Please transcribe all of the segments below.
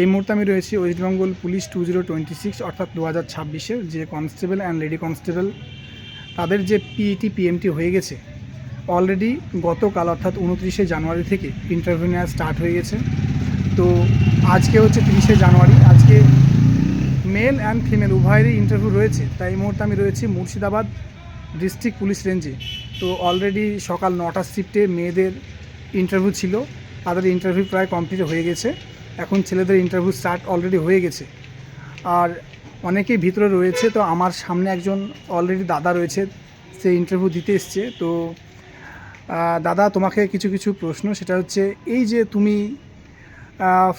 এই মুহূর্তে আমি রয়েছি ওয়েস্ট বেঙ্গল পুলিশ 2026 অর্থাৎ 2026-এর যে কনস্টেবল অ্যান্ড লেডি কনস্টেবল তাদের যে পিইটি পিএমটি হয়ে গেছে অলরেডি গতকাল অর্থাৎ 29শে জানুয়ারি থেকে ইন্টারভিউ নেওয়া স্টার্ট হয়ে গেছে। তো আজকে হচ্ছে 30শে জানুয়ারি, আজকে মেল অ্যান্ড ফিমেল উভয়েরই ইন্টারভিউ রয়েছে। তাই এই মুহূর্তে আমি রয়েছি মুর্শিদাবাদ ডিস্ট্রিক্ট পুলিশ রেঞ্জে। তো অলরেডি সকাল 9টার শিফটে মেয়েদের ইন্টারভিউ ছিল, তাদের ইন্টারভিউ প্রায় কমপ্লিট হয়ে গেছে। এখন ছেলেদের ইন্টারভিউ স্টার্ট অলরেডি হয়ে গেছে, আর অনেকেই ভিতরে রয়েছে। তো আমার সামনে একজন অলরেডি দাদা রয়েছে, সে ইন্টারভিউ দিতে এসছে। তো দাদা, তোমাকে কিছু কিছু প্রশ্ন, সেটা হচ্ছে এই যে তুমি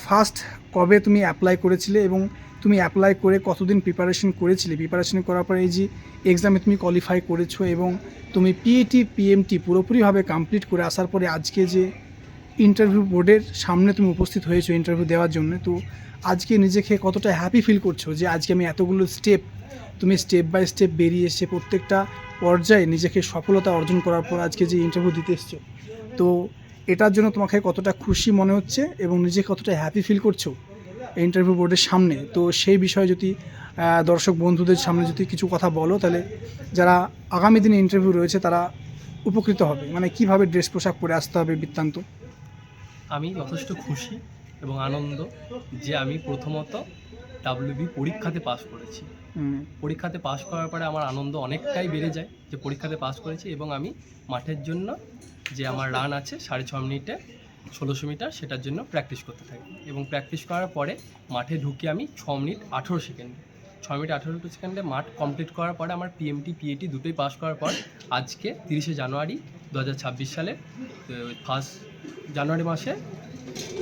ফার্স্ট কবে তুমি অ্যাপ্লাই করেছিলে এবং তুমি অ্যাপ্লাই করে কতদিন প্রিপারেশন করেছিলে, প্রিপারেশন করার পরে এই যে এক্সামে তুমি কোয়ালিফাই করেছো এবং তুমি পিইটি পিএমটি পুরোপুরিভাবে কমপ্লিট করে আসার পরে আজকে যে ইন্টারভিউ বোর্ডের সামনে তুমি উপস্থিত হয়েছো ইন্টারভিউ দেওয়ার জন্য, তো আজকে নিজেকে কতটা হ্যাপি ফিল করছো যে আজকে আমি এতগুলো স্টেপ, তুমি স্টেপ বাই স্টেপ বেরিয়ে এসে প্রত্যেকটা পর্যায়ে নিজেকে সফলতা অর্জন করার পর আজকে যে ইন্টারভিউ দিতে এসছো, তো এটার জন্য তোমাকে কতটা খুশি মনে হচ্ছে এবং নিজেকে কতটা হ্যাপি ফিল করছো ইন্টারভিউ বোর্ডের সামনে? তো সেই বিষয়ে যদি দর্শক বন্ধুদের সামনে যদি কিছু কথা বলো, তাহলে যারা আগামী দিনে ইন্টারভিউ রয়েছে তারা উপকৃত হবে। মানে কিভাবে ড্রেস পোশাক পরে আসতে হবে বৃত্তান্ত। আমি যথেষ্ট খুশি এবং আনন্দ যে আমি প্রথমত ডাব্লিউবি পরীক্ষাতে পাস করেছি। পরীক্ষাতে পাস করার পরে আমার আনন্দ অনেকটাই বেড়ে যায় যে পরীক্ষাতে পাস করেছি, এবং আমি মাঠের জন্য যে আমার রান আছে 6.5 মিনিটে 1600 মিটার, সেটার জন্য প্র্যাকটিস করতে থাকি। এবং প্র্যাকটিস করার পরে মাঠে ঢুকে আমি 6 মিনিট 18 সেকেন্ডে 6 মিনিট 18 সেকেন্ডে মাঠ কমপ্লিট করার পরে আমার পিএমটি পিএটি দুটোই পাস করার পর আজকে 30শে জানুয়ারি 2026 সালে ফার্স্ট জানুয়ারি মাসে,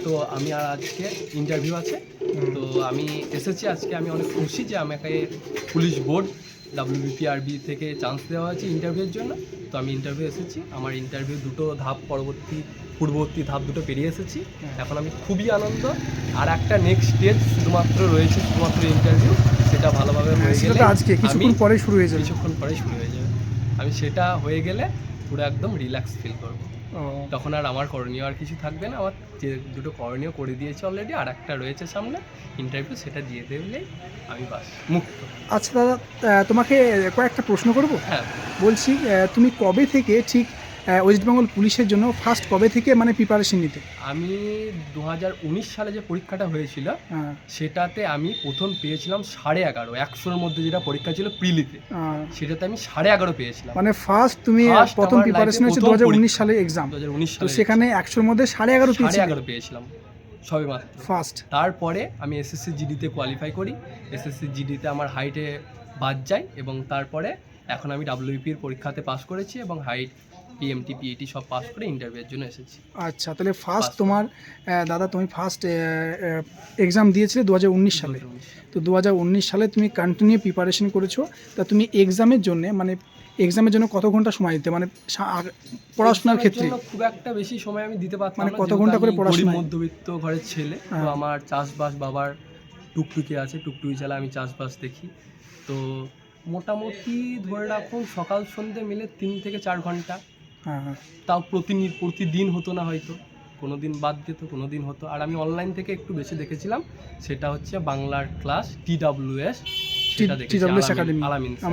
তো আমি আর আজকে ইন্টারভিউ আছে। তো আমি এসেছি আজকে, আমি অনেক খুশি যে আমাকে পুলিশ বোর্ড WBPRB থেকে চান্স দেওয়া হয়েছে ইন্টারভিউর জন্য। তো আমি ইন্টারভিউ এসেছি, আমার ইন্টারভিউ দুটো ধাপ পূর্ববর্তী ধাপ দুটো পেরিয়ে এসেছি। এখন আমি খুবই আনন্দ। আর একটা নেক্সট স্টেজ শুধুমাত্র রয়েছে, শুধুমাত্র ইন্টারভিউ, সেটা ভালোভাবে হয়ে গেলে আজকে কিছুক্ষণ পরে শুরু হয়ে যাবে, কিছুক্ষণ পরে শুরু হয়ে যাবে। আমি সেটা হয়ে গেলে পুরো একদম রিল্যাক্স ফিল করবো। তখন আর আমার করণীয় আর কিছু থাকবে না। আমার যে দুটো করণীয় করে দিয়েছি অলরেডি, আর একটা রয়েছে সামনে ইন্টারভিউ, সেটা দিয়ে দিলেই আমি বাস মুক্ত। আচ্ছা দাদা, তোমাকে কয়েকটা প্রশ্ন করব। হ্যাঁ, বলছি তুমি কবে থেকে ঠিক ওয়েস্ট বেঙ্গল পুলিশের জন্য ফার্স্ট কবে থেকে মানে প্রিপারেশন নিতে? আমি 2019 সালে যে পরীক্ষাটা হয়েছিল সেটাতে আমি প্রথম পেয়েছিলাম 11.5, 100-এর মধ্যে যেটা পরীক্ষা ছিল প্রিলিতে, সেটাতে আমি 11.5 পেয়েছিলাম। মানে ফার্স্ট তুমি প্রথম প্রিপারেশন হচ্ছে 2019 সালে এক্সাম, 2019 তো সেখানে 100-এর মধ্যে 11.5 পেয়েছিলাম সবে মাত্র ফার্স্ট। তারপরে আমি এসএসসি জিডিতে কোয়ালিফাই করি, এসএসসি জিডিতে আমার হাইটে বাদ যায়, এবং তারপরে এখন আমি ডাব্লিউপির পরীক্ষাতে পাস করেছি এবং হাইট পিএমটি পিএটি সব পাস করে ইন্টারভিউয়ের জন্য এসেছি। আচ্ছা, তাহলে ফার্স্ট তোমার দাদা তুমি ফার্স্ট এক্সাম দিয়েছিলে 2019 সালে। তো 2019 সালে তুমি কন্টিনিউ প্রিপারেশন করেছো। তা তুমি এক্সামের জন্য মানে এক্সামের জন্য কত ঘন্টা সময় দিতে, মানে পড়াশোনার ক্ষেত্রে? খুব একটা বেশি সময় আমি দিতে পারতাম মানে না, কত ঘন্টা করে পড়াশোনা? মধ্যবিত্ত ঘরের ছেলে, তো আমার চাষবাস, বাবার টুকটুকি আছে, টুকটুকি চালা আমি চাষবাস দেখি। তো মোটামুটি ধরে রাখুন সকাল সন্ধ্যে মিলে 3 থেকে 4 ঘন্টা। তাও প্রতিদিন হতো না, হয়তো কোনো দিন বাদ দিত, কোনো দিন হতো। আর আমি অনলাইন থেকে একটু বেশি দেখেছিলাম, সেটা হচ্ছে বাংলার ক্লাস TWS, একাডেমি,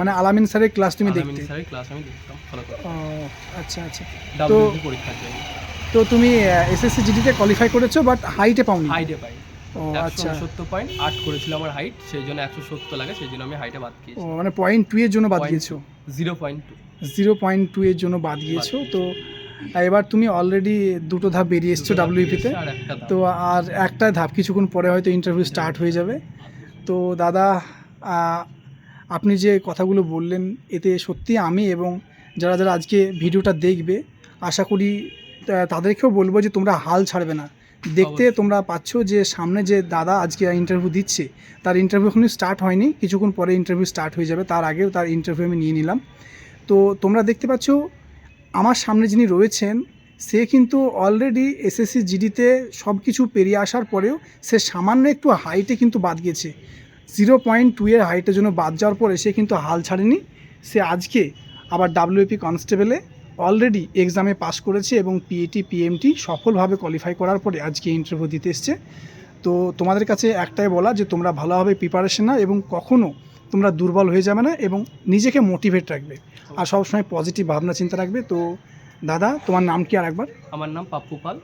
মানে আলামিন স্যারের ক্লাস তুমি দেখতে? আলামিন স্যারের ক্লাস আমি দেখতাম, ফলো করতাম। আচ্ছা আচ্ছা। ডাব্লিউবি পরীক্ষার জন্য। তো তুমি এসএসসি জিডিতে কোয়ালিফাই করেছো, বাট হাইটে পাওনি? হাইটে পাই। ও আচ্ছা, 170.8 করেছিল আমার হাইট, সেই জন্য 170 লাগে, সেই জন্য আমি হাইটে বাদ দিয়েছি। মানে 0.2 এর জন্য বাদ দিয়েছো? 0.2 এর জন্য বাদ দিয়েছো। তো এবার তুমি অলরেডি দুটো ধাপ বেরিয়ে এসছো ডাব্লিউপিতে, তো আর একটা ধাপ কিছুক্ষণ পরে হয়তো ইন্টারভিউ স্টার্ট হয়ে যাবে। তো দাদা, আপনি যে কথাগুলো বললেন এতে সত্যি আমি এবং যারা যারা আজকে ভিডিওটা দেখবে, আশা করি তাদেরকেও বলবো যে তোমরা হাল ছাড়বে না। দেখতে তোমরা পাচ্ছ যে সামনে যে দাদা আজকে ইন্টারভিউ দিচ্ছে, তার ইন্টারভিউ এখনই স্টার্ট হয়নি, কিছুক্ষণ পরে ইন্টারভিউ স্টার্ট হয়ে যাবে। তার আগেও তার ইন্টারভিউ আমি নিয়ে নিলাম। তো তোমরা দেখতে পাচ্ছ আমার সামনে যিনি রয়েছেন, সে কিন্তু অলরেডি এসএসসি জিডিতে সব কিছু পেরিয়ে আসার পরেও সে সামান্য একটু হাইটে কিন্তু বাদ গিয়েছে। 0.2 এর হাইটের জন্য বাদ যাওয়ার পরে সে কিন্তু হাল ছাড়েনি। সে আজকে আবার ডাব্লিউপি কনস্টেবলে অলরেডি এক্সামে পাস করেছে এবং পিএটি পিএমটি সফলভাবে কোয়ালিফাই করার পরে আজকে ইন্টারভিউ দিতে এসছে। তো তোমাদের কাছে একটাই বলা যে তোমরা ভালোভাবে প্রিপারেশন নাও এবং কখনও তোমরা দুর্বল হয়ে যাবে না এবং নিজেকে মোটিভেট রাখবে আর সবসময় পজিটিভ ভাবনা চিন্তা রাখবে। তো দাদা, তোমার নাম কি আর একবার? আমার নাম পাপ্পু পাল,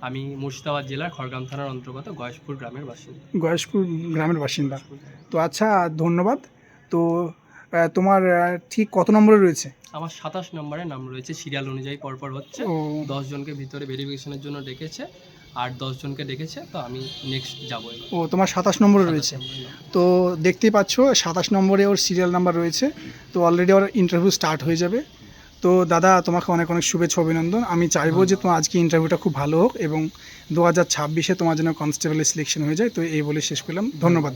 আমি মুর্শিদাবাদ জেলার খড়গ্রাম থানার অন্তর্গত গয়েশপুর গ্রামের বাসিন্দা। গয়েশপুর গ্রামের বাসিন্দা। তো আচ্ছা, ধন্যবাদ। তো তোমার ঠিক কত নম্বরে রয়েছে? আমার 27 নম্বরে নাম রয়েছে, সিরিয়াল অনুযায়ী পরপর হচ্ছে। ও 10 জনকে ভিতরে ভেরিফিকেশনের জন্য ডেকেছে, আর 10 জনকে ডেকেছে, তো আমি নেক্সট যাবো এবার। ও তোমার 27 নম্বরে 27 রয়েছে। নম্বরে নাম। তো দেখতেই পাচ্ছ 27 নম্বরে ওর সিরিয়াল নাম্বার রয়েছে। তো অলরেডি ওর ইন্টারভিউ স্টার্ট হয়ে যাবে। তো দাদা, তোমাকে অনেক অনেক শুভেচ্ছা, অভিনন্দন। আমি চাইবো যে তোমার আজকে ইন্টারভিউটা খুব ভালো হোক এবং 2026-এ তোমার জন্য কনস্টেবলের সিলেকশন হয়ে যায়। তো এই বলে শেষ করলাম, ধন্যবাদ।